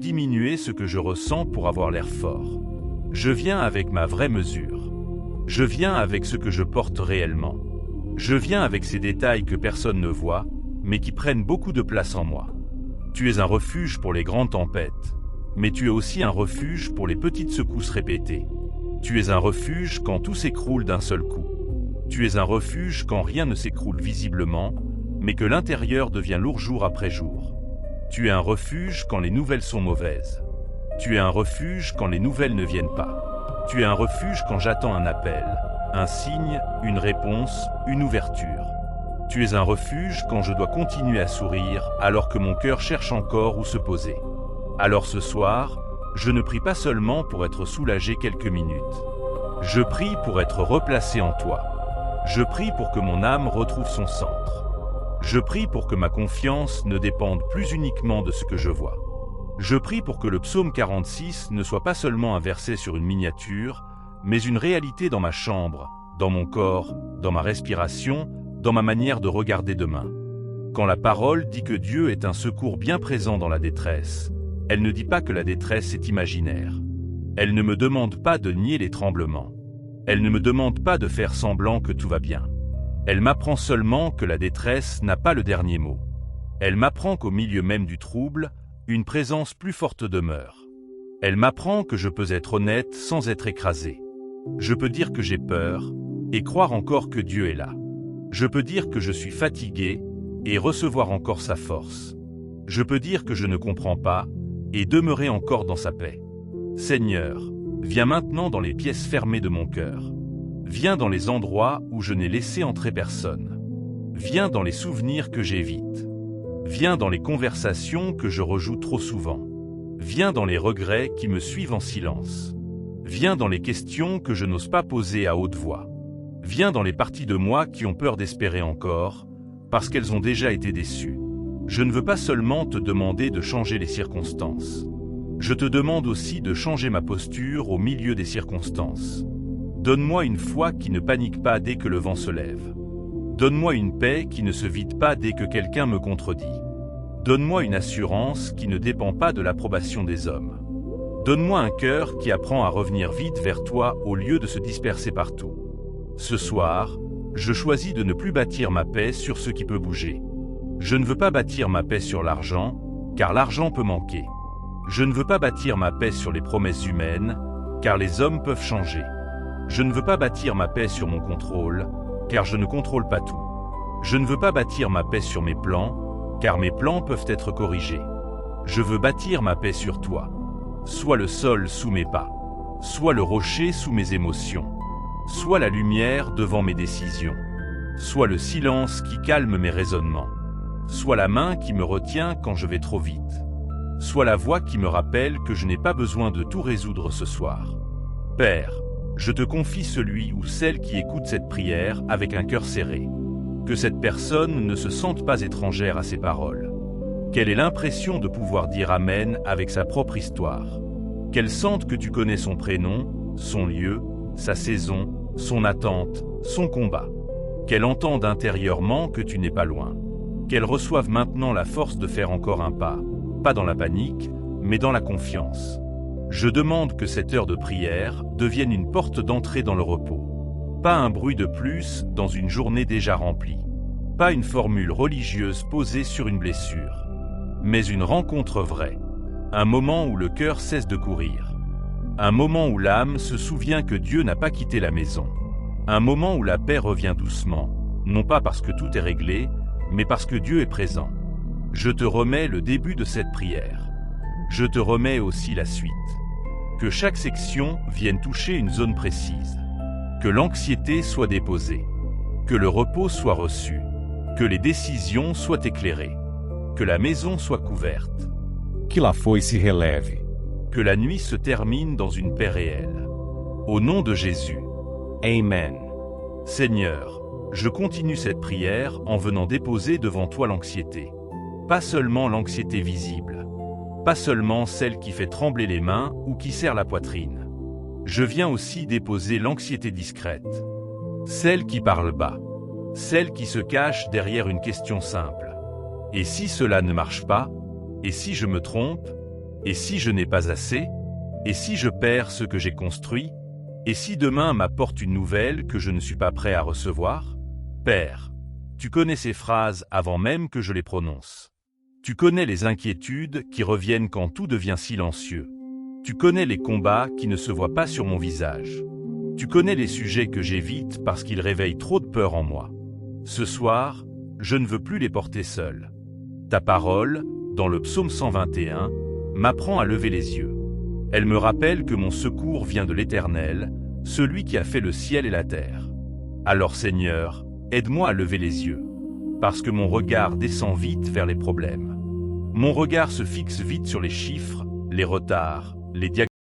diminuer ce que je ressens pour avoir l'air fort. Je viens avec ma vraie mesure. Je viens avec ce que je porte réellement. Je viens avec ces détails que personne ne voit, mais qui prennent beaucoup de place en moi. Tu es un refuge pour les grandes tempêtes, mais tu es aussi un refuge pour les petites secousses répétées. Tu es un refuge quand tout s'écroule d'un seul coup. Tu es un refuge quand rien ne s'écroule visiblement, mais que l'intérieur devient lourd jour après jour. Tu es un refuge quand les nouvelles sont mauvaises. Tu es un refuge quand les nouvelles ne viennent pas. Tu es un refuge quand j'attends un appel, un signe, une réponse, une ouverture. Tu es un refuge quand je dois continuer à sourire alors que mon cœur cherche encore où se poser. Alors ce soir, je ne prie pas seulement pour être soulagé quelques minutes. Je prie pour être replacé en toi. Je prie pour que mon âme retrouve son centre. Je prie pour que ma confiance ne dépende plus uniquement de ce que je vois. Je prie pour que le psaume 46 ne soit pas seulement un verset sur une miniature, mais une réalité dans ma chambre, dans mon corps, dans ma respiration, dans ma manière de regarder demain. Quand la parole dit que Dieu est un secours bien présent dans la détresse, elle ne dit pas que la détresse est imaginaire. Elle ne me demande pas de nier les tremblements. Elle ne me demande pas de faire semblant que tout va bien. Elle m'apprend seulement que la détresse n'a pas le dernier mot. Elle m'apprend qu'au milieu même du trouble, une présence plus forte demeure. Elle m'apprend que je peux être honnête sans être écrasé. Je peux dire que j'ai peur et croire encore que Dieu est là. Je peux dire que je suis fatigué et recevoir encore sa force. Je peux dire que je ne comprends pas et demeurer encore dans sa paix. Seigneur, viens maintenant dans les pièces fermées de mon cœur. Viens dans les endroits où je n'ai laissé entrer personne. Viens dans les souvenirs que j'évite. Viens dans les conversations que je rejoue trop souvent. Viens dans les regrets qui me suivent en silence. Viens dans les questions que je n'ose pas poser à haute voix. Viens dans les parties de moi qui ont peur d'espérer encore, parce qu'elles ont déjà été déçues. Je ne veux pas seulement te demander de changer les circonstances. Je te demande aussi de changer ma posture au milieu des circonstances. Donne-moi une foi qui ne panique pas dès que le vent se lève. Donne-moi une paix qui ne se vide pas dès que quelqu'un me contredit. Donne-moi une assurance qui ne dépend pas de l'approbation des hommes. Donne-moi un cœur qui apprend à revenir vite vers toi au lieu de se disperser partout. Ce soir, je choisis de ne plus bâtir ma paix sur ce qui peut bouger. Je ne veux pas bâtir ma paix sur l'argent, car l'argent peut manquer. Je ne veux pas bâtir ma paix sur les promesses humaines, car les hommes peuvent changer. Je ne veux pas bâtir ma paix sur mon contrôle, car je ne contrôle pas tout. Je ne veux pas bâtir ma paix sur mes plans, car mes plans peuvent être corrigés. Je veux bâtir ma paix sur toi. Sois le sol sous mes pas, sois le rocher sous mes émotions, sois la lumière devant mes décisions, sois le silence qui calme mes raisonnements, sois la main qui me retient quand je vais trop vite, sois la voix qui me rappelle que je n'ai pas besoin de tout résoudre ce soir. Père, je te confie celui ou celle qui écoute cette prière avec un cœur serré. Que cette personne ne se sente pas étrangère à ces paroles. Qu'elle ait l'impression de pouvoir dire Amen avec sa propre histoire. Qu'elle sente que tu connais son prénom, son lieu, sa saison, son attente, son combat. Qu'elle entende intérieurement que tu n'es pas loin. Qu'elle reçoive maintenant la force de faire encore un pas, pas dans la panique, mais dans la confiance. Je demande que cette heure de prière devienne une porte d'entrée dans le repos. Pas un bruit de plus dans une journée déjà remplie. Pas une formule religieuse posée sur une blessure. Mais une rencontre vraie. Un moment où le cœur cesse de courir. Un moment où l'âme se souvient que Dieu n'a pas quitté la maison. Un moment où la paix revient doucement, non pas parce que tout est réglé, mais parce que Dieu est présent. Je te remets le début de cette prière. Je te remets aussi la suite. Que chaque section vienne toucher une zone précise. Que l'anxiété soit déposée. Que le repos soit reçu. Que les décisions soient éclairées. Que la maison soit couverte. Que la foice relève. Que la nuit se termine dans une paix réelle. Au nom de Jésus. Amen. Seigneur, je continue cette prière en venant déposer devant toi l'anxiété. Pas seulement l'anxiété visible. Pas seulement celle qui fait trembler les mains ou qui serre la poitrine. Je viens aussi déposer l'anxiété discrète. Celle qui parle bas. Celle qui se cache derrière une question simple. Et si cela ne marche pas? Et si je me trompe? Et si je n'ai pas assez? Et si je perds ce que j'ai construit? Et si demain m'apporte une nouvelle que je ne suis pas prêt à recevoir? Père, tu connais ces phrases avant même que je les prononce. Tu connais les inquiétudes qui reviennent quand tout devient silencieux. Tu connais les combats qui ne se voient pas sur mon visage. Tu connais les sujets que j'évite parce qu'ils réveillent trop de peur en moi. Ce soir, je ne veux plus les porter seul. Ta parole, dans le psaume 121, m'apprend à lever les yeux. Elle me rappelle que mon secours vient de l'Éternel, celui qui a fait le ciel et la terre. Alors Seigneur, aide-moi à lever les yeux, parce que mon regard descend vite vers les problèmes. Mon regard se fixe vite sur les chiffres, les retards, les diagnostics.